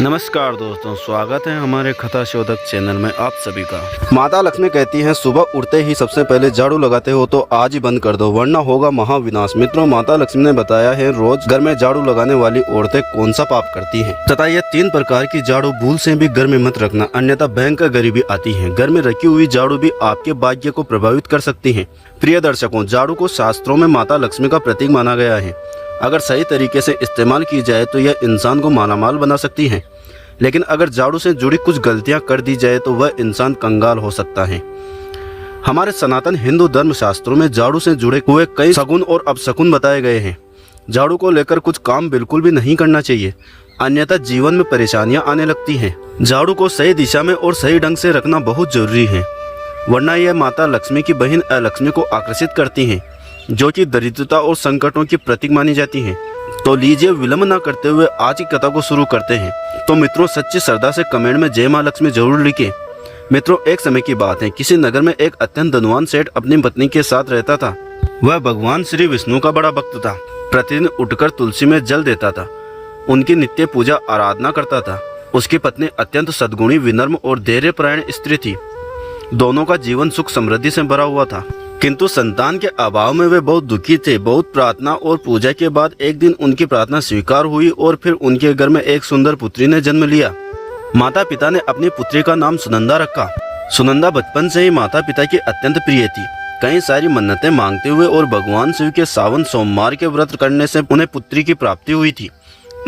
नमस्कार दोस्तों, स्वागत है हमारे कथा शोधक चैनल में आप सभी का। माता लक्ष्मी कहती हैं, सुबह उठते ही सबसे पहले झाड़ू लगाते हो तो आज ही बंद कर दो वरना होगा महाविनाश। मित्रों, माता लक्ष्मी ने बताया है रोज घर में झाड़ू लगाने वाली औरतें कौन सा पाप करती हैं तथा ये 3 प्रकार की झाड़ू भूल से भी घर में मत रखना, अन्यथा भयंकर गरीबी आती है। घर में रखी हुई झाड़ू भी आपके भाग्य को प्रभावित कर सकती है। प्रिय दर्शकों, झाड़ू को शास्त्रों में माता लक्ष्मी का प्रतीक माना गया है। अगर सही तरीके से इस्तेमाल की जाए तो यह इंसान को मालामाल बना सकती है, लेकिन अगर झाड़ू से जुड़ी कुछ गलतियां कर दी जाए तो वह इंसान कंगाल हो सकता है। हमारे सनातन हिंदू धर्म शास्त्रों में झाड़ू से जुड़े हुए कई सगुन और अपशकुन बताए गए हैं। झाड़ू को लेकर कुछ काम बिल्कुल भी नहीं करना चाहिए, अन्यथा जीवन में परेशानियां आने लगती हैं। झाड़ू को सही दिशा में और सही ढंग से रखना बहुत जरूरी है, वरना यह माता लक्ष्मी की बहन अलक्ष्मी को आकर्षित करती है, जो कि दरिद्रता और संकटों की प्रतीक मानी जाती है। तो लीजिए विलंब न करते हुए आज की कथा को शुरू करते हैं। तो मित्रों, सच्ची श्रद्धा से कमेंट में जय मां लक्ष्मी जरूर लिखें। मित्रों, एक समय की बात है, किसी नगर में एक अत्यंत धनवान सेठ अपनी पत्नी के साथ रहता था। वह भगवान श्री विष्णु का बड़ा भक्त था। प्रतिदिन उठकर तुलसी में जल देता था, उनकी नित्य पूजा आराधना करता था। उसकी पत्नी अत्यंत सद्गुणी, विनम्र और धैर्यपरायण स्त्री थी। दोनों का जीवन सुख समृद्धि से भरा हुआ था, किंतु संतान के अभाव में वे बहुत दुखी थे। बहुत प्रार्थना और पूजा के बाद एक दिन उनकी प्रार्थना स्वीकार हुई और फिर उनके घर में एक सुंदर पुत्री ने जन्म लिया। माता पिता ने अपनी पुत्री का नाम सुनंदा रखा। सुनंदा बचपन से ही माता पिता की अत्यंत प्रिय थी। कई सारी मन्नतें मांगते हुए और भगवान शिव के सावन सोमवार के व्रत करने से उन्हें पुत्री की प्राप्ति हुई थी।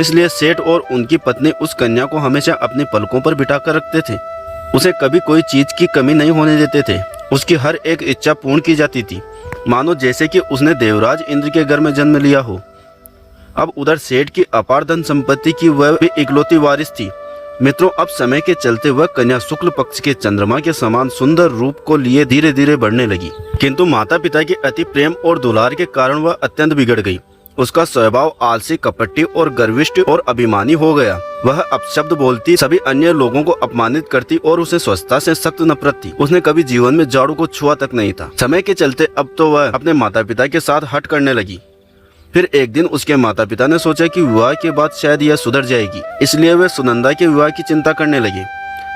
इसलिए सेठ और उनकी पत्नी उस कन्या को हमेशा अपनी पलकों पर बिठा कर रखते थे। उसे कभी कोई चीज की कमी नहीं होने देते थे। उसकी हर एक इच्छा पूर्ण की जाती थी, मानो जैसे कि उसने देवराज इंद्र के घर में जन्म लिया हो। अब उधर सेठ की अपार धन संपत्ति की वह भी इकलौती वारिस थी। मित्रों, अब समय के चलते वह कन्या शुक्ल पक्ष के चंद्रमा के समान सुंदर रूप को लिए धीरे धीरे बढ़ने लगी, किंतु माता पिता के अति प्रेम और दुलार के कारण वह अत्यंत बिगड़ गई। उसका स्वभाव आलसी, कपटी और गर्विष्ठ और अभिमानी हो गया। वह अपशब्द बोलती, सभी अन्य लोगों को अपमानित करती और उसे स्वच्छता से सख्त नफरत थी। उसने कभी जीवन में झाड़ू को छुआ तक नहीं था। समय के चलते अब तो वह अपने माता पिता के साथ हट करने लगी। फिर एक दिन उसके माता पिता ने सोचा कि विवाह के बाद शायद यह सुधर जाएगी, इसलिए वे सुनंदा के विवाह की चिंता करने लगे।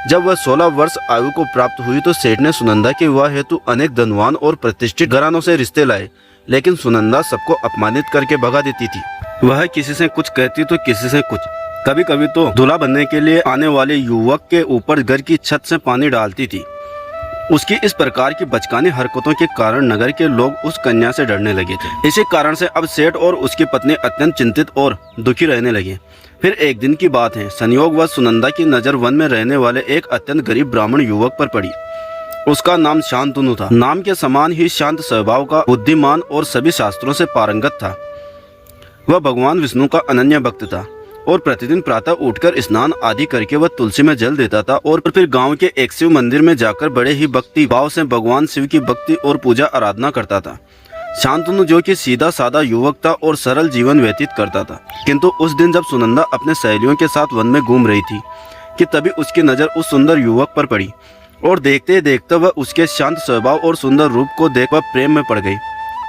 जब वह 16 वर्ष आयु को प्राप्त हुई तो सेठ ने सुनंदा के विवाह हेतु अनेक धनवान और प्रतिष्ठित घरानों से रिश्ते लाए, लेकिन सुनंदा सबको अपमानित करके भगा देती थी। वह किसी से कुछ कहती तो किसी से कुछ। कभी कभी तो दूल्हा बनने के लिए आने वाले युवक के ऊपर घर की छत से पानी डालती थी। उसकी इस प्रकार की बचकानी हरकतों के कारण नगर के लोग उस कन्या से डरने लगे थे। इसी कारण से अब सेठ और उसकी पत्नी अत्यंत चिंतित और दुखी रहने लगे। फिर एक दिन की बात है, संयोगवश सुनंदा की नजर वन में रहने वाले एक अत्यंत गरीब ब्राह्मण युवक पर पड़ी। उसका नाम शांतनु था। नाम के समान ही शांत स्वभाव का, बुद्धिमान और सभी शास्त्रों से पारंगत था। वह भगवान विष्णु का अनन्य भक्त था और प्रतिदिन प्रातः उठकर स्नान आदि करके वह तुलसी में जल देता था और फिर गांव के एक शिव मंदिर में जाकर बड़े ही भक्ति भाव से भगवान शिव की भक्ति और पूजा आराधना करता था। शांतनु, जो कि सीधा साधा युवक था और सरल जीवन व्यतीत करता था, किंतु उस दिन जब सुनंदा अपने सहेलियों के साथ वन में घूम रही थी कि तभी उसकी नजर उस सुंदर युवक पर पड़ी और देखते देखते वह उसके शांत स्वभाव और सुंदर रूप को देख वह प्रेम में पड़ गई।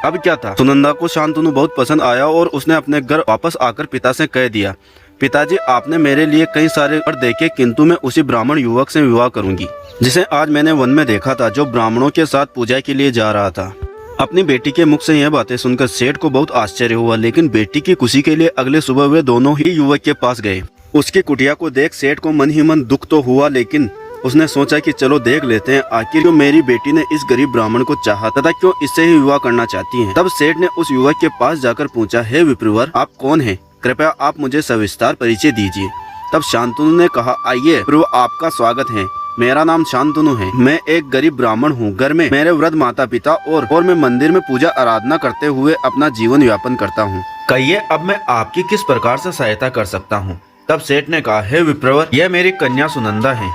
अब क्या था, सुनंदा को शांतनु बहुत पसंद आया और उसने अपने घर वापस आकर पिता से कह दिया, पिताजी, आपने मेरे लिए कई सारे वर देखे, किंतु मैं उसी ब्राह्मण युवक से विवाह करूंगी जिसे आज मैंने वन में देखा था, जो ब्राह्मणों के साथ पूजा के लिए जा रहा था। अपनी बेटी के मुख से यह बातें सुनकर सेठ को बहुत आश्चर्य हुआ, लेकिन बेटी की खुशी के लिए अगले सुबह वे दोनों ही युवक के पास गए। उसकी कुटिया को देख सेठ को मन ही मन दुख तो हुआ, लेकिन उसने सोचा कि चलो देख लेते हैं आखिर क्यों मेरी बेटी ने इस गरीब ब्राह्मण को चाहा तथा क्यों इससे ही विवाह करना चाहती है। तब सेठ ने उस युवक के पास जाकर पूछा, हे विप्रवर, आप कौन हैं? कृपया आप मुझे सविस्तार परिचय दीजिए। तब शांतनु ने कहा, आइए प्रभु, आपका स्वागत है। मेरा नाम शांतनु है। मैं एक गरीब ब्राह्मण हूँ। घर में मेरे वृद्ध माता पिता और मैं मंदिर में पूजा आराधना करते हुए अपना जीवन यापन करता हूँ। कहिए, अब मैं आपकी किस प्रकार से सहायता कर सकता हूँ? तब सेठ ने कहा, हे विप्रवर, यह मेरी कन्या सुनंदा है,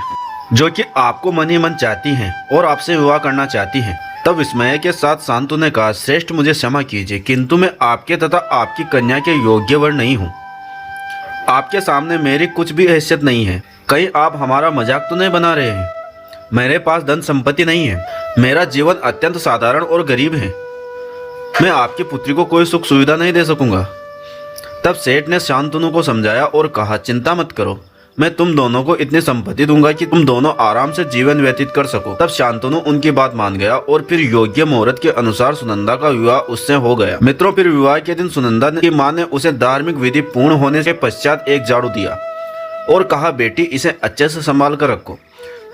जो कि आपको मन ही मन चाहती हैं और आपसे विवाह करना चाहती हैं। तब विस्मय के साथ शांतनु ने कहा, श्रेष्ठ, मुझे क्षमा कीजिए, किंतु मैं आपके तथा आपकी कन्या के योग्य वर नहीं हूँ। आपके सामने मेरी कुछ भी हैसियत नहीं है। कहीं आप हमारा मजाक तो नहीं बना रहे हैं? मेरे पास धन संपत्ति नहीं है। मेरा जीवन अत्यंत साधारण और गरीब है। मैं आपकी पुत्री को कोई सुख सुविधा नहीं दे सकूंगा। तब सेठ ने शांतनु को समझाया और कहा, चिंता मत करो, मैं तुम दोनों को इतनी संपत्ति दूंगा कि तुम दोनों आराम से जीवन व्यतीत कर सको। तब शांतनु उनकी बात मान गया और फिर योग्य मुहूर्त के अनुसार सुनंदा का विवाह उससे हो गया। मित्रों, फिर विवाह के दिन सुनंदा की माँ ने उसे धार्मिक विधि पूर्ण होने के पश्चात एक झाड़ू दिया और कहा, बेटी इसे अच्छे से संभाल कर रखो।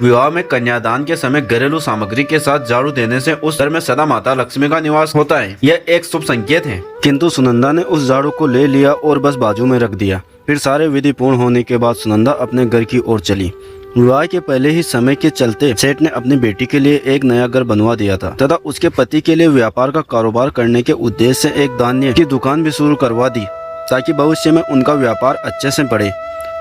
विवाह में कन्यादान के समय घरेलू सामग्री के साथ झाड़ू देने से उस घर में सदा माता लक्ष्मी का निवास होता है। यह एक शुभ संकेत है। किंतु सुनंदा ने उस झाड़ू को ले लिया और बस बाजू में रख दिया। फिर सारे विधि पूर्ण होने के बाद सुनंदा अपने घर की ओर चली। विवाह के पहले ही समय के चलते सेठ ने अपनी बेटी के लिए एक नया घर बनवा दिया था तथा उसके पति के लिए व्यापार का कारोबार करने के उद्देश्य से एक धान्य की दुकान भी शुरू करवा दी ताकि भविष्य में उनका व्यापार अच्छे से बढ़े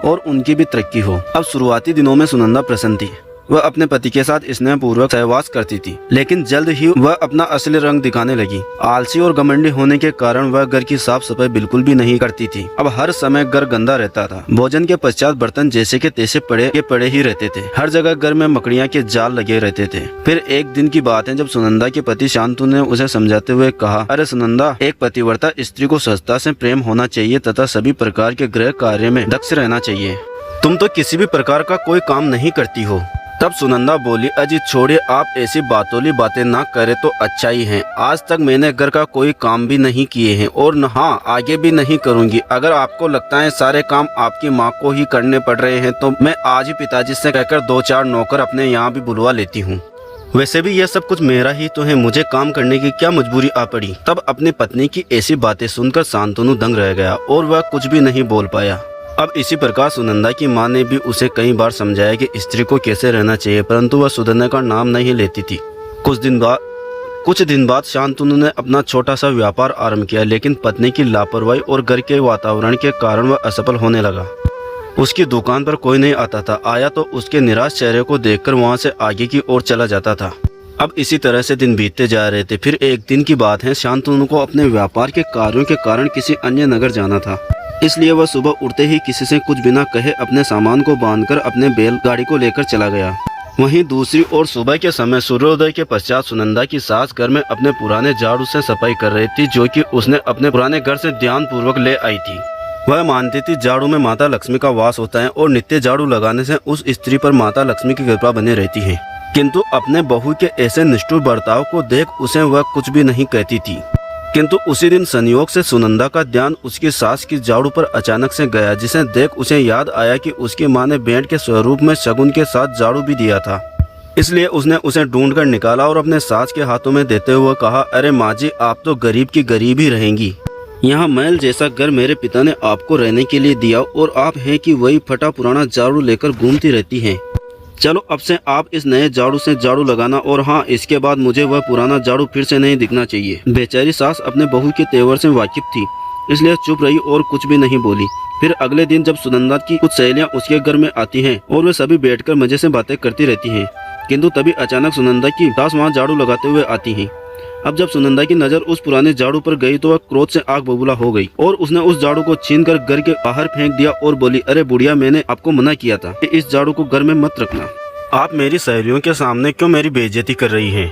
और उनकी भी तरक्की हो। अब शुरुआती दिनों में सुनंदा प्रसन्न थी। वह अपने पति के साथ स्नेहपूर्वक सहवास करती थी, लेकिन जल्द ही वह अपना असली रंग दिखाने लगी। आलसी और घमंडी होने के कारण वह घर की साफ सफाई बिल्कुल भी नहीं करती थी। अब हर समय घर गंदा रहता था। भोजन के पश्चात बर्तन जैसे के तैसे पड़े ही रहते थे। हर जगह घर में मकड़ियाँ के जाल लगे रहते थे। फिर एक दिन की बात है जब सुनंदा के पति शांतनु ने उसे समझाते हुए कहा, अरे सुनंदा, एक पतिव्रता स्त्री को सहजता से प्रेम होना चाहिए तथा सभी प्रकार के गृह कार्य में दक्ष रहना चाहिए। तुम तो किसी भी प्रकार का कोई काम नहीं करती हो। तब सुनंदा बोली, अजी छोड़िए, आप ऐसी बातोली बातें ना करे तो अच्छा ही है। आज तक मैंने घर का कोई काम भी नहीं किए हैं और हाँ, आगे भी नहीं करूंगी। अगर आपको लगता है सारे काम आपकी माँ को ही करने पड़ रहे हैं तो मैं आज ही पिताजी से कहकर 2-4 नौकर अपने यहाँ भी बुलवा लेती हूँ। वैसे भी यह सब कुछ मेरा ही तो है, मुझे काम करने की क्या मजबूरी आ पड़ी। तब अपनी पत्नी की ऐसी बातें सुनकर शांतनु दंग रह गया और वह कुछ भी नहीं बोल पाया। अब इसी प्रकार सुनंदा की माँ ने भी उसे कई बार समझाया कि स्त्री को कैसे रहना चाहिए, परंतु वह सुधरने का नाम नहीं लेती थी। कुछ दिन बाद शांतनु ने अपना छोटा सा व्यापार आरंभ किया, लेकिन पत्नी की लापरवाही और घर के वातावरण के कारण वह असफल होने लगा। उसकी दुकान पर कोई नहीं आता था, आया तो उसके निराश चेहरे को देखकर वहाँ से आगे की ओर चला जाता था। अब इसी तरह से दिन बीतते जा रहे थे। फिर एक दिन की बात है, शांतनु को अपने व्यापार के कार्यों के कारण किसी अन्य नगर जाना था। इसलिए वह सुबह उठते ही किसी से कुछ बिना कहे अपने सामान को बांधकर अपने बैलगाड़ी को लेकर चला गया। वहीं दूसरी ओर सुबह के समय सूर्योदय के पश्चात सुनंदा की सास घर में अपने पुराने झाड़ू से सफाई कर रही थी, जो कि उसने अपने पुराने घर से ध्यान पूर्वक ले आई थी। वह मानती थी झाड़ू में माता लक्ष्मी का वास होता है और नित्य झाड़ू लगाने से उस स्त्री पर माता लक्ष्मी की कृपा बनी रहती है। किंतु अपने बहू के ऐसे निष्ठुर बर्ताव को देख उसे वह कुछ भी नहीं कहती थी। किंतु उसी दिन संयोग से सुनंदा का ध्यान उसकी सास की झाड़ू पर अचानक से गया, जिसे देख उसे याद आया कि उसकी माँ ने भेंट के स्वरूप में शगुन के साथ झाड़ू भी दिया था। इसलिए उसने उसे ढूंढकर निकाला और अपने सास के हाथों में देते हुए कहा, अरे माँ जी, आप तो गरीब की गरीब ही रहेंगी। यहाँ महल जैसा घर मेरे पिता ने आपको रहने के लिए दिया और आप हैं कि वही फटा पुराना झाड़ू लेकर घूमती रहती हैं। चलो अब से आप इस नए झाड़ू से झाड़ू लगाना, और हाँ, इसके बाद मुझे वह पुराना झाड़ू फिर से नहीं दिखना चाहिए। बेचारी सास अपने बहू के तेवर से वाकिफ थी, इसलिए चुप रही और कुछ भी नहीं बोली। फिर अगले दिन जब सुनंदा की कुछ सहेलियां उसके घर में आती हैं और वे सभी बैठकर मजे से बातें करती रहती हैं, किंतु तभी अचानक सुनंदा की सास वहाँ झाड़ू लगाते हुए आती हैं। अब जब सुनंदा की नजर उस पुराने झाड़ू पर गई तो वह क्रोध से आग बबूला हो गई और उसने उस झाड़ू को छीनकर घर के बाहर फेंक दिया और बोली, अरे बुढ़िया, मैंने आपको मना किया था कि इस झाड़ू को घर में मत रखना। आप मेरी सहेलियों के सामने क्यों मेरी बेइज्जती कर रही हैं?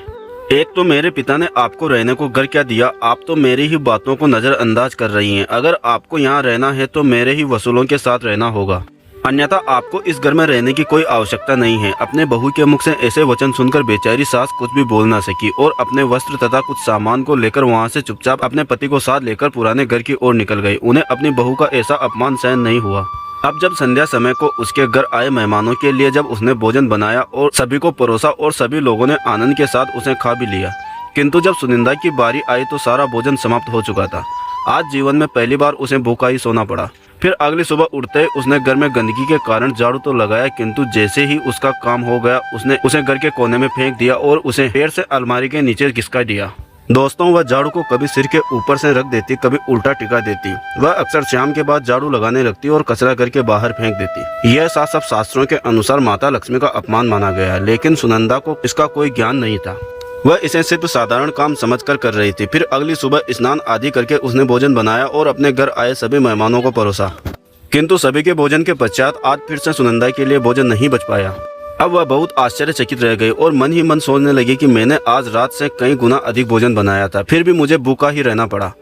एक तो मेरे पिता ने आपको रहने को घर क्या दिया, आप तो मेरी ही बातों को नजरअंदाज कर रही हैं। अगर आपको यहाँ रहना है तो मेरे ही वसूलों के साथ रहना होगा, अन्यथा आपको इस घर में रहने की कोई आवश्यकता नहीं है। अपने बहू के मुख से ऐसे वचन सुनकर बेचारी सास कुछ भी बोल ना सकी और अपने वस्त्र तथा कुछ सामान को लेकर वहाँ से चुपचाप अपने पति को साथ लेकर पुराने घर की ओर निकल गई। उन्हें अपनी बहू का ऐसा अपमान सहन नहीं हुआ। अब जब संध्या समय को उसके घर आए मेहमानों के लिए जब उसने भोजन बनाया और सभी को परोसा और सभी लोगों ने आनंद के साथ उसे खा भी लिया, किंतु जब सुनंदा की बारी आई तो सारा भोजन समाप्त हो चुका था। आज जीवन में पहली बार उसे भूखा ही सोना पड़ा। फिर अगली सुबह उठते उसने घर में गंदगी के कारण झाड़ू तो लगाया, किंतु जैसे ही उसका काम हो गया उसने उसे घर के कोने में फेंक दिया और उसे पैर से अलमारी के नीचे घिसका दिया। दोस्तों, वह झाड़ू को कभी सिर के ऊपर से रख देती, कभी उल्टा टिका देती। वह अक्सर शाम के बाद झाड़ू लगाने लगती और कचरा करके बाहर फेंक देती। यह सब शास्त्रों के अनुसार माता लक्ष्मी का अपमान माना गया, लेकिन सुनंदा को इसका कोई ज्ञान नहीं था। वह इसे सिर्फ साधारण काम समझकर कर रही थी। फिर अगली सुबह स्नान आदि करके उसने भोजन बनाया और अपने घर आए सभी मेहमानों को परोसा, किंतु सभी के भोजन के पश्चात आज फिर से सुनंदा के लिए भोजन नहीं बच पाया। अब वह बहुत आश्चर्यचकित रह गई और मन ही मन सोचने लगी कि मैंने आज रात से कई गुना अधिक भोजन बनाया था, फिर भी मुझे भूखा ही रहना पड़ा।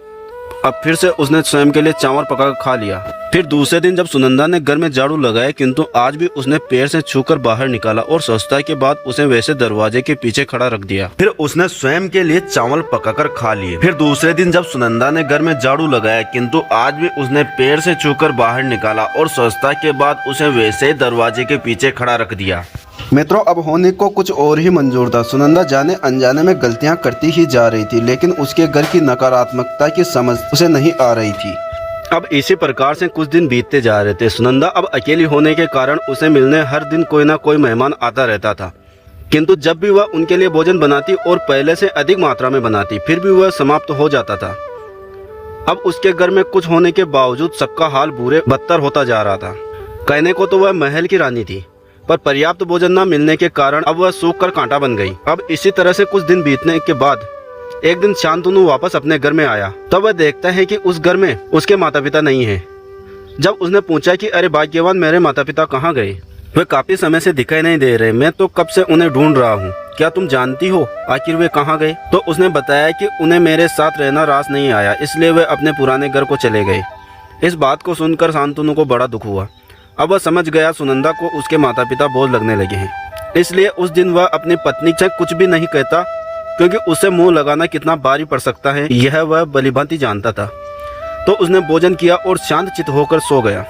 अब फिर से उसने स्वयं के लिए चावल पका खा लिया। फिर दूसरे दिन जब सुनंदा ने घर में झाड़ू लगाया, किंतु आज भी उसने पैर से छूकर बाहर निकाला और स्वच्छता के बाद उसे वैसे दरवाजे के पीछे खड़ा रख दिया। फिर उसने स्वयं के लिए चावल पकाकर खा लिए। फिर दूसरे दिन जब सुनंदा ने घर में झाड़ू लगाया, किंतु आज भी उसने पैर से छूकर बाहर निकाला और स्वच्छता के बाद उसे वैसे दरवाजे के पीछे खड़ा रख दिया। मित्रों, अब होने को कुछ और ही मंजूर था। सुनंदा जाने अनजाने में गलतियां करती ही जा रही थी, लेकिन उसके घर की नकारात्मकता की समझ उसे नहीं आ रही थी। अब इसी प्रकार से कुछ दिन बीतते जा रहे थे। सुनंदा अब अकेली होने के कारण उसे मिलने हर दिन कोई ना कोई मेहमान आता रहता था, किंतु जब भी वह उनके लिए भोजन बनाती और पहले से अधिक मात्रा में बनाती, फिर भी वह समाप्त हो जाता था। अब उसके घर में कुछ होने के बावजूद सबका हाल बुरे बदतर होता जा रहा था। कहने को तो वह महल की रानी थी, पर पर्याप्त भोजन न मिलने के कारण अब वह सूख कर कांटा बन गई। अब इसी तरह से कुछ दिन बीतने के बाद एक दिन शांतनु वापस अपने घर में आया। तब वह देखता है कि उस घर में उसके माता पिता नहीं हैं। जब उसने पूछा कि अरे भाग्यवान, मेरे माता पिता कहाँ गए? वे काफी समय से दिखाई नहीं दे रहे, मैं तो कब से उन्हें ढूंढ रहा हूँ, क्या तुम जानती हो आखिर वे कहाँ गए? तो उसने बताया कि उन्हें मेरे साथ रहना रास नहीं आया, इसलिए वे अपने पुराने घर को चले गए। इस बात को सुनकर शांतनु को बड़ा दुख हुआ। अब वह समझ गया सुनंदा को उसके माता पिता बोझ लगने लगे हैं, इसलिए उस दिन वह अपनी पत्नी से कुछ भी नहीं कहता, क्योंकि उसे मुंह लगाना कितना भारी पड़ सकता है यह वह भलीभांति जानता था। तो उसने भोजन किया और शांत चित्त होकर सो गया।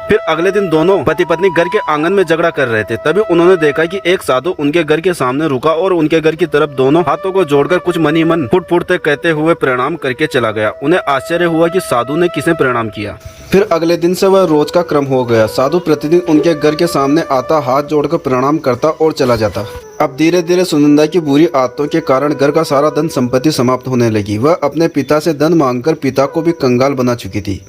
फिर अगले दिन दोनों पति पत्नी घर के आंगन में झगड़ा कर रहे थे। तभी उन्होंने देखा कि एक साधु उनके घर के सामने रुका और उनके घर की तरफ दोनों हाथों को जोड़कर कुछ मन ही मन फुट-फुटते कहते हुए प्रणाम करके चला गया। उन्हें आश्चर्य हुआ कि साधु ने किसे प्रणाम किया। फिर अगले दिन से वह रोज का क्रम हो गया। साधु प्रतिदिन उनके घर के सामने आता, हाथ जोड़कर प्रणाम करता और चला जाता। अब धीरे धीरे सुनंदा की बुरी आदतों के कारण घर का सारा धन संपत्ति समाप्त होने लगी। वह अपने पिता से धन मांगकर पिता को भी कंगाल बना चुकी थी।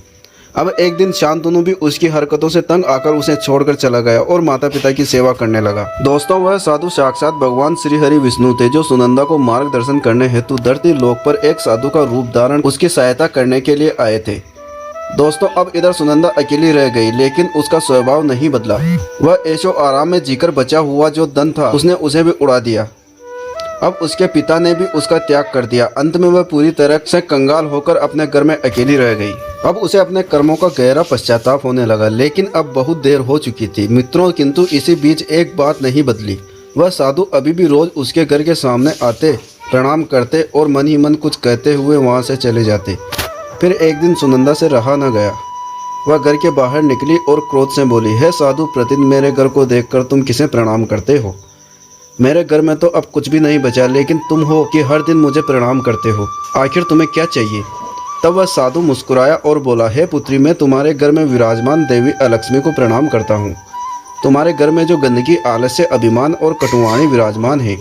अब एक दिन शांतनु भी उसकी हरकतों से तंग आकर उसे छोड़कर चला गया और माता पिता की सेवा करने लगा। दोस्तों, वह साधु साक्षात भगवान श्री हरि विष्णु थे, जो सुनंदा को मार्गदर्शन करने हेतु धरती लोक पर एक साधु का रूप धारण उसकी सहायता करने के लिए आए थे। दोस्तों, अब इधर सुनंदा अकेली रह गई, लेकिन उसका स्वभाव नहीं बदला। वह ऐशो आराम में जीकर बचा हुआ जो धन था उसने उसे भी उड़ा दिया। अब उसके पिता ने भी उसका त्याग कर दिया। अंत में वह पूरी तरह से कंगाल होकर अपने घर में अकेली रह गई। अब उसे अपने कर्मों का गहरा पश्चाताप होने लगा, लेकिन अब बहुत देर हो चुकी थी मित्रों। किंतु इसी बीच एक बात नहीं बदली। वह साधु अभी भी रोज उसके घर के सामने आते, प्रणाम करते और मन ही मन कुछ कहते हुए वहाँ से चले जाते। फिर एक दिन सुनंदा से रहा न गया। वह घर के बाहर निकली और क्रोध से बोली, हे साधु, प्रतिदिन मेरे घर को देखकर तुम किसे प्रणाम करते हो? मेरे घर में तो अब कुछ भी नहीं बचा, लेकिन तुम हो कि हर दिन मुझे प्रणाम करते हो। आखिर तुम्हें क्या चाहिए? तब वह साधु मुस्कुराया और बोला, हे पुत्री, मैं तुम्हारे घर में विराजमान देवी अलक्ष्मी को प्रणाम करता हूँ। तुम्हारे घर में जो गंदगी, आलस्य, अभिमान और कटुवाणी विराजमान है,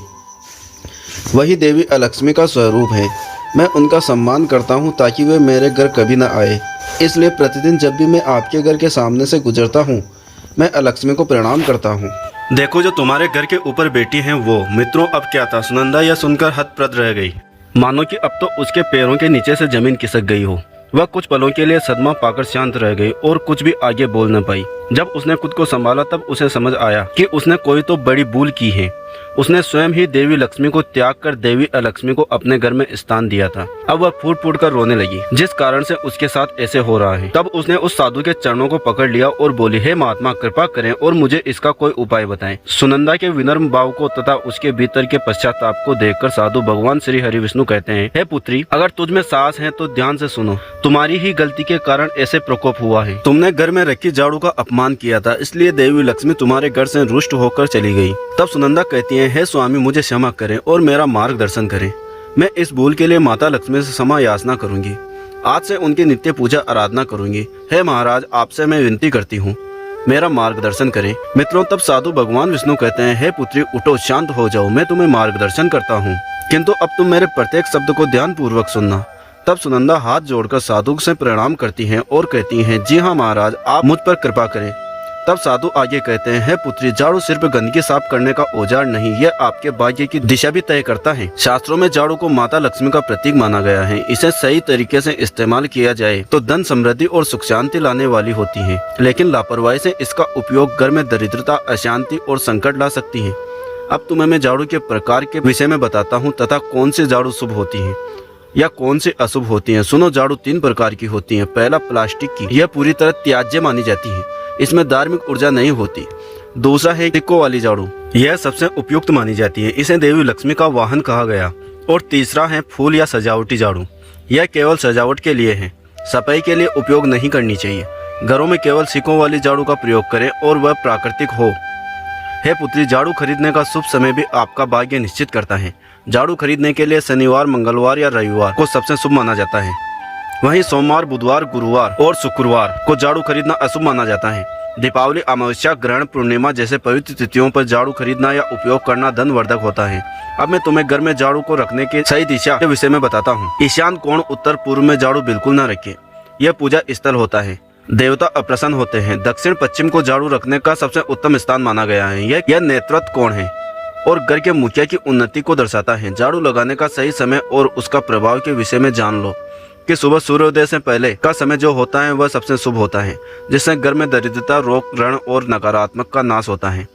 वही देवी अलक्ष्मी का स्वरूप है। मैं उनका सम्मान करता हूँ ताकि वे मेरे घर कभी न आए। इसलिए प्रतिदिन जब भी मैं आपके घर के सामने से गुजरता हूँ, मैं अलक्ष्मी को प्रणाम करता हूँ। देखो, जो तुम्हारे घर के ऊपर बैठी हैं वो। मित्रों, अब क्या था, सुनंदा यह सुनकर हतप्रभ रह गई, मानो कि अब तो उसके पैरों के नीचे से जमीन खिसक गई हो। वह कुछ पलों के लिए सदमा पाकर शांत रह गई और कुछ भी आगे बोल न पाई। जब उसने खुद को संभाला तब उसे समझ आया कि उसने कोई तो बड़ी भूल की है। उसने स्वयं ही देवी लक्ष्मी को त्याग कर देवी अलक्ष्मी को अपने घर में स्थान दिया था। अब वह फूट फूट कर रोने लगी, जिस कारण से उसके साथ ऐसे हो रहा है। तब उसने उस साधु के चरणों को पकड़ लिया और बोली, हे महात्मा, कृपा करें और मुझे इसका कोई उपाय बताएं। सुनंदा के विनम्र भाव को तथा उसके भीतर के पश्चाताप को देखकर साधु भगवान श्री हरि विष्णु कहते हैं, हे पुत्री, अगर तुझ में साहस है तो ध्यान से सुनो। तुम्हारी ही गलती के कारण ऐसे प्रकोप हुआ है। तुमने घर में रखी झाड़ू का अपमान किया था, इसलिए देवी लक्ष्मी तुम्हारे घर से रुष्ट होकर चली गई। तब सुनंदा कहती है, हे स्वामी, मुझे क्षमा करें और मेरा मार्गदर्शन करें। मैं इस भूल के लिए माता लक्ष्मी से क्षमा याचना करूंगी। आज से उनकी नित्य पूजा आराधना करूंगी। हे महाराज, आपसे मैं विनती करती हूँ, मेरा मार्गदर्शन करें। मित्रों, तब साधु भगवान विष्णु कहते हैं, हे पुत्री, उठो, शांत हो जाओ, मैं तुम्हें मार्गदर्शन करता हूँ, किंतु अब तुम मेरे प्रत्येक शब्द को ध्यान पूर्वक सुनना। तब सुनंदा हाथ जोड़कर साधु से प्रणाम करती हैं और कहती हैं, जी हाँ महाराज, आप मुझ पर कृपा करें। तब साधु आगे कहते हैं, हे पुत्री, झाड़ू सिर्फ गंदगी साफ करने का औजार नहीं, यह आपके भाग्य की दिशा भी तय करता है। शास्त्रों में झाड़ू को माता लक्ष्मी का प्रतीक माना गया है। इसे सही तरीके से इस्तेमाल किया जाए तो धन, समृद्धि और सुख शांति लाने वाली होती है, लेकिन लापरवाही से इसका उपयोग घर में दरिद्रता, अशांति और संकट ला सकती है। अब तुम्हें मैं झाड़ू के प्रकार के विषय में बताता हूँ तथा कौन सी झाड़ू शुभ होती है। या कौन सी अशुभ होती हैं? सुनो, झाड़ू 3 प्रकार की होती हैं। पहला, प्लास्टिक की। यह पूरी तरह त्याज्य मानी जाती है, इसमें धार्मिक ऊर्जा नहीं होती। दूसरा है सिक्कों वाली झाड़ू, यह सबसे उपयुक्त मानी जाती है, इसे देवी लक्ष्मी का वाहन कहा गया। और तीसरा है फूल या सजावटी झाड़ू, यह केवल सजावट के लिए है, सफाई के लिए उपयोग नहीं करनी चाहिए। घरों में केवल सिक्कों वाली झाड़ू का प्रयोग करें और वह प्राकृतिक हो। हे पुत्री, झाड़ू खरीदने का शुभ समय भी आपका भाग्य निश्चित करता है। झाड़ू खरीदने के लिए शनिवार, मंगलवार या रविवार को सबसे शुभ माना जाता है। वहीं सोमवार, बुधवार, गुरुवार और शुक्रवार को झाड़ू खरीदना अशुभ माना जाता है। दीपावली, अमावस्या, ग्रहण, पूर्णिमा जैसे पवित्र तिथियों पर झाड़ू खरीदना या उपयोग करना धनवर्धक होता है। अब मैं तुम्हें घर में झाड़ू को रखने की सही दिशा के विषय में बताता हूँ। ईशान कोण, उत्तर पूर्व में झाड़ू बिल्कुल न रखें, यह पूजा स्थल होता है, देवता अप्रसन्न होते हैं। दक्षिण पश्चिम को झाड़ू रखने का सबसे उत्तम स्थान माना गया है। यह नेतृत्व कोण है और घर के मुखिया की उन्नति को दर्शाता है। झाड़ू लगाने का सही समय और उसका प्रभाव के विषय में जान लो कि सुबह सूर्योदय से पहले का समय जो होता है वह सबसे शुभ होता है, जिससे घर में दरिद्रता, रोग, ऋण और नकारात्मक का नाश होता है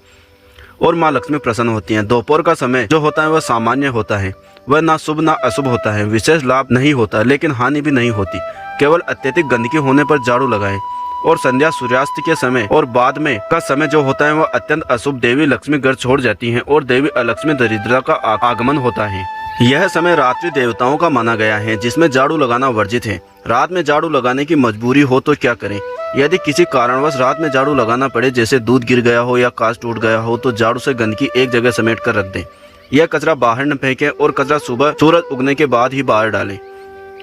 और माँ लक्ष्मी प्रसन्न होती हैं। दोपहर का समय जो होता है वह सामान्य होता है, वह ना शुभ ना अशुभ होता है। विशेष लाभ नहीं होता, लेकिन हानि भी नहीं होती। केवल अत्यधिक गंदगी होने पर झाड़ू लगाएं। और संध्या, सूर्यास्त के समय और बाद में का समय जो होता है वह अत्यंत अशुभ। देवी लक्ष्मी घर छोड़ जाती हैं और देवी अलक्ष्मी दरिद्रता का आगमन होता है। यह समय रात्रि देवताओं का माना गया है, जिसमें झाड़ू लगाना वर्जित है। रात में झाड़ू लगाने की मजबूरी हो तो क्या करें? यदि किसी कारणवश रात में झाड़ू लगाना पड़े, जैसे दूध गिर गया हो या कांच टूट गया हो, तो झाड़ू से गंदगी एक जगह समेट कर रख दें। यह कचरा बाहर न फेंकें और कचरा सुबह सूरज उगने के बाद ही बाहर डालें,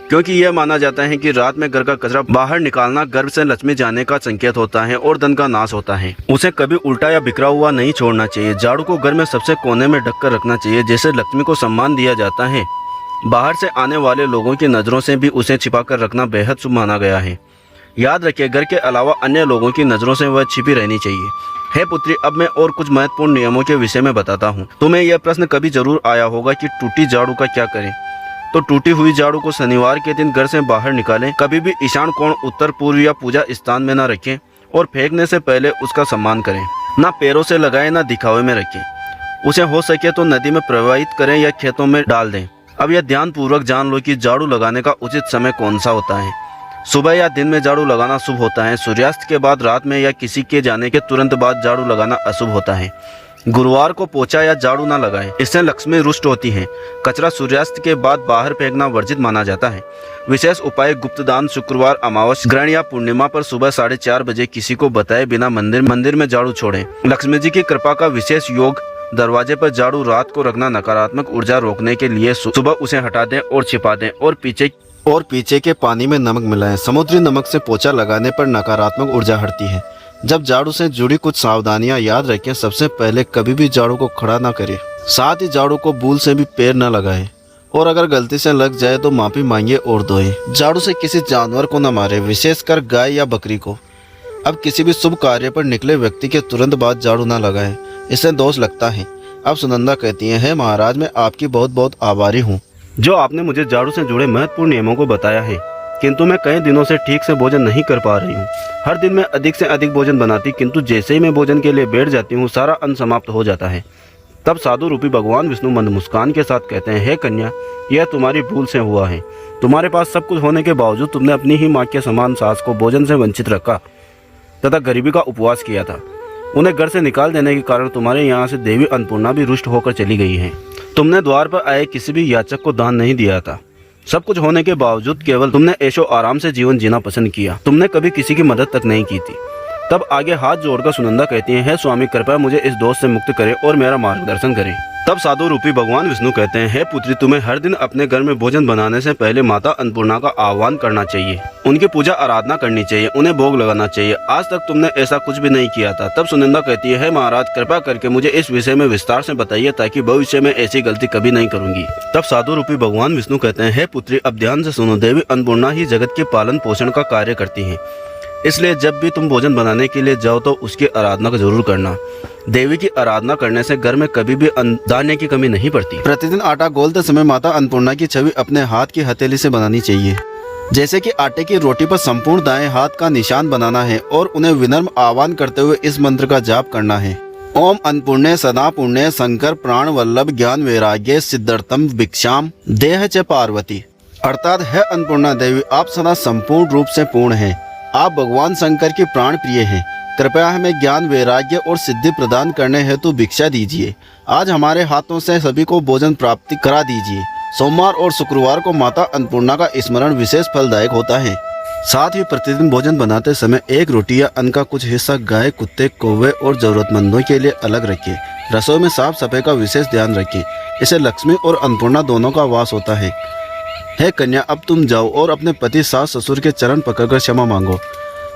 क्योंकि यह माना जाता है कि रात में घर का कचरा बाहर निकालना घर से लक्ष्मी जाने का संकेत होता है और धन का नाश होता है। उसे कभी उल्टा या बिखरा हुआ नहीं छोड़ना चाहिए। झाड़ू को घर में सबसे कोने में ढककर रखना चाहिए, जैसे लक्ष्मी को सम्मान दिया जाता है। बाहर से आने वाले लोगों की नज़रों से भी उसे छिपाकर रखना बेहद शुभ माना गया है। याद रखिए, घर के अलावा अन्य लोगों की नज़रों से वह छिपी रहनी चाहिए। हे पुत्री, अब मैं और कुछ महत्वपूर्ण नियमों के विषय में बताता हूँ। तुम्हें यह प्रश्न कभी जरूर आया होगा कि टूटी झाड़ू का क्या करें। तो टूटी हुई झाड़ू को शनिवार के दिन घर से बाहर निकालें। कभी भी ईशान कोण, उत्तर पूर्व या पूजा स्थान में न रखें और फेंकने से पहले उसका सम्मान करें। ना पैरों से लगाएं, ना दिखावे में रखें। उसे हो सके तो नदी में प्रवाहित करें या खेतों में डाल दें। अब यह ध्यान पूर्वक जान लो कि झाड़ू लगाने का उचित समय कौन सा होता है। सुबह या दिन में झाड़ू लगाना शुभ होता है। सूर्यास्त के बाद, रात में या किसी के जाने के तुरंत बाद झाड़ू लगाना अशुभ होता है। गुरुवार को पोछा या झाड़ू ना लगाएं, इससे लक्ष्मी रुष्ट होती है। कचरा सूर्यास्त के बाद बाहर फेंकना वर्जित माना जाता है। विशेष उपाय, गुप्तदान, शुक्रवार, अमावस्या, ग्रहण या पूर्णिमा पर सुबह 4:30 बजे किसी को बताए बिना मंदिर में झाड़ू छोड़ें। लक्ष्मी जी की कृपा का विशेष योग। दरवाजे पर झाड़ू रात को रखना नकारात्मक ऊर्जा रोकने के लिए। सुबह उसे हटा दें और छिपा दें और पीछे के पानी में नमक मिलाएं। समुद्री नमक से पोछा लगाने पर नकारात्मक ऊर्जा हटती है। जब झाड़ू से जुड़ी कुछ सावधानियां याद रखें। सबसे पहले कभी भी झाड़ू को खड़ा ना करें। साथ ही झाड़ू को भूल से भी पैर न लगाएं और अगर गलती से लग जाए तो माफी मांगिए और धोएं। झाड़ू से किसी जानवर को न मारें, विशेषकर गाय या बकरी को। अब किसी भी शुभ कार्य पर निकले व्यक्ति के तुरंत बाद झाड़ू न लगाएं, इससे दोष लगता है। अब सुनंदा कहती है, महाराज, मैं आपकी बहुत बहुत आभारी हूँ जो आपने मुझे झाड़ू से जुड़े महत्वपूर्ण नियमों को बताया है, किंतु मैं कई दिनों से ठीक से भोजन नहीं कर पा रही हूँ। हर दिन मैं अधिक से अधिक भोजन बनाती, किंतु जैसे ही मैं भोजन के लिए बैठ जाती हूँ सारा अन्न समाप्त हो जाता है। तब साधु रूपी भगवान विष्णु मंद मुस्कान के साथ कहते हैं, हे कन्या, यह तुम्हारी भूल से हुआ है। तुम्हारे पास सब कुछ होने के बावजूद तुमने अपनी ही माँ के समान सास को भोजन से वंचित रखा तथा गरीबी का उपवास किया था। उन्हें घर से निकाल देने के कारण तुम्हारे यहाँ से देवी अन्नपूर्णा भी रुष्ट होकर चली गई है। तुमने द्वार पर आए किसी भी याचक को दान नहीं दिया था। सब कुछ होने के बावजूद केवल तुमने ऐशो आराम से जीवन जीना पसंद किया। तुमने कभी किसी की मदद तक नहीं की थी। तब आगे हाथ जोड़कर सुनंदा कहती है, हे स्वामी, कृपया मुझे इस दोष से मुक्त करें और मेरा मार्गदर्शन करें। तब साधु रूपी भगवान विष्णु कहते हैं, हे पुत्री, तुम्हें हर दिन अपने घर में भोजन बनाने से पहले माता अन्नपूर्णा का आह्वान करना चाहिए। उनकी पूजा आराधना करनी चाहिए, उन्हें भोग लगाना चाहिए। आज तक तुमने ऐसा कुछ भी नहीं किया था। तब सुनंदा कहती है, हे महाराज, कृपा करके मुझे इस विषय में विस्तार से बताइए ताकि भविष्य में ऐसी गलती कभी नहीं करूंगी। तब साधु रूपी भगवान विष्णु कहते हैं, हे पुत्री, अब ध्यान से सुनो। देवी अन्नपूर्णा ही जगत के पालन पोषण का कार्य करती है, इसलिए जब भी तुम भोजन बनाने के लिए जाओ तो उसकी आराधना जरूर करना। देवी की आराधना करने से घर में कभी भी धान्य की कमी नहीं पड़ती। प्रतिदिन आटा गोलते समय माता अन्नपूर्णा की छवि अपने हाथ की हथेली से बनानी चाहिए। जैसे कि आटे की रोटी पर संपूर्ण दाएं हाथ का निशान बनाना है और उन्हें विनम्र आह्वान करते हुए इस मंत्र का जाप करना है। ओम अन्नपूर्णे सदा पुण्य शंकर प्राण वल्लभ ज्ञान वैराग्य सिद्धार्थम भिक्षाम देह च पार्वती। अर्थात है अन्नपूर्णा देवी, आप सदा संपूर्ण रूप से पूर्ण हैं। आप भगवान शंकर की प्राण प्रिय हैं। कृपया हमें ज्ञान, वैराग्य और सिद्धि प्रदान करने हेतु भिक्षा दीजिए। आज हमारे हाथों से सभी को भोजन प्राप्ति करा दीजिए। सोमवार और शुक्रवार को माता अन्नपूर्णा का स्मरण विशेष फलदायक होता है। साथ ही प्रतिदिन भोजन बनाते समय एक रोटी या अन्न का कुछ हिस्सा गाय, कुत्ते, कौवे और जरूरतमंदों के लिए अलग रखिए। रसोई में साफ सफाई का विशेष ध्यान रखें। इसे लक्ष्मी और अन्नपूर्णा दोनों का वास होता है। हे कन्या, अब तुम जाओ और अपने पति, सास, ससुर के चरण पकड़कर क्षमा मांगो।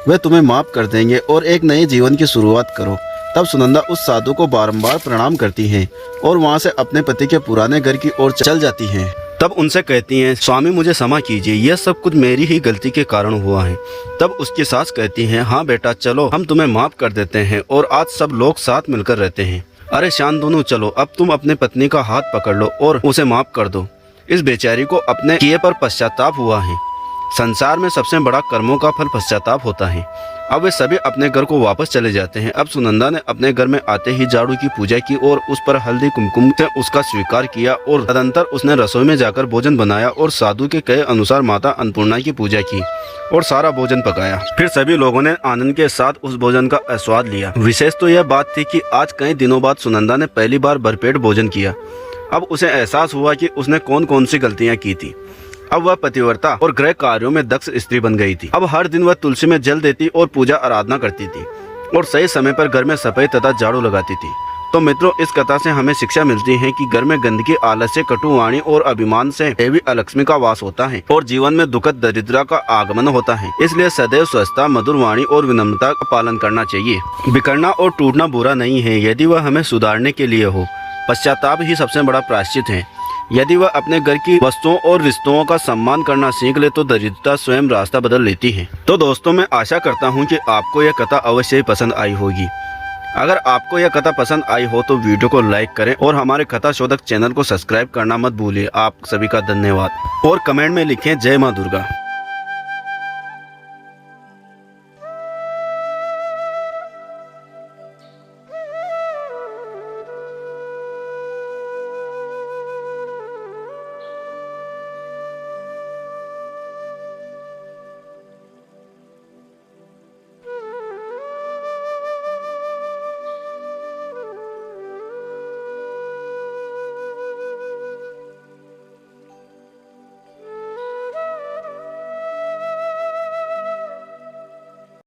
वे तुम्हें माफ कर देंगे और एक नए जीवन की शुरुआत करो। तब सुनंदा उस साधु को बारंबार प्रणाम करती हैं और वहां से अपने पति के पुराने घर की ओर चल जाती हैं। तब उनसे कहती हैं, स्वामी मुझे क्षमा कीजिए, यह सब कुछ मेरी ही गलती के कारण हुआ है। तब उसकी सास कहती हैं, हाँ बेटा चलो, हम तुम्हें माफ कर देते हैं और आज सब लोग साथ मिलकर रहते हैं। अरे शांतनु, चलो अब तुम अपने पत्नी का हाथ पकड़ लो और उसे माफ कर दो। इस बेचारी को अपने किए पर पश्चाताप हुआ है। संसार में सबसे बड़ा कर्मों का फल पश्चाताप होता है। अब वे सभी अपने घर को वापस चले जाते हैं। अब सुनंदा ने अपने घर में आते ही झाड़ू की पूजा की और उस पर हल्दी कुमकुम से उसका स्वीकार किया और तदंतर उसने रसोई में जाकर भोजन बनाया और साधु के कहे अनुसार माता अन्नपूर्णा की पूजा की और सारा भोजन पकाया। फिर सभी लोगों ने आनंद के साथ उस भोजन का आस्वाद लिया। विशेष तो यह बात थी कि आज कई दिनों बाद सुनंदा ने पहली बार भरपेट भोजन किया। अब उसे एहसास हुआ कि उसने कौन कौन सी गलतियां की थी। अब वह पतिव्रता और गृह कार्यों में दक्ष स्त्री बन गई थी। अब हर दिन वह तुलसी में जल देती और पूजा आराधना करती थी और सही समय पर घर में सफाई तथा झाड़ू लगाती थी। तो मित्रों, इस कथा से हमें शिक्षा मिलती है कि घर में गंदगी, आलस्य, कटुवाणी और अभिमान से देवी अलक्ष्मी का वास होता है और जीवन में दुखद दरिद्रता का आगमन होता है। इसलिए सदैव स्वच्छता, मधुर वाणी और विनम्रता का पालन करना चाहिए। बिखरना और टूटना बुरा नहीं है यदि वह हमें सुधारने के लिए हो। पश्चाताप ही सबसे बड़ा प्रायश्चित है। यदि वह अपने घर की वस्तुओं और रिश्तों का सम्मान करना सीख ले तो दरिद्रता स्वयं रास्ता बदल लेती है। तो दोस्तों, मैं आशा करता हूँ कि आपको यह कथा अवश्य ही पसंद आई होगी। अगर आपको यह कथा पसंद आई हो तो वीडियो को लाइक करें और हमारे कथा शोधक चैनल को सब्सक्राइब करना मत भूलिए। आप सभी का धन्यवाद और कमेंट में लिखें जय माँ दुर्गा।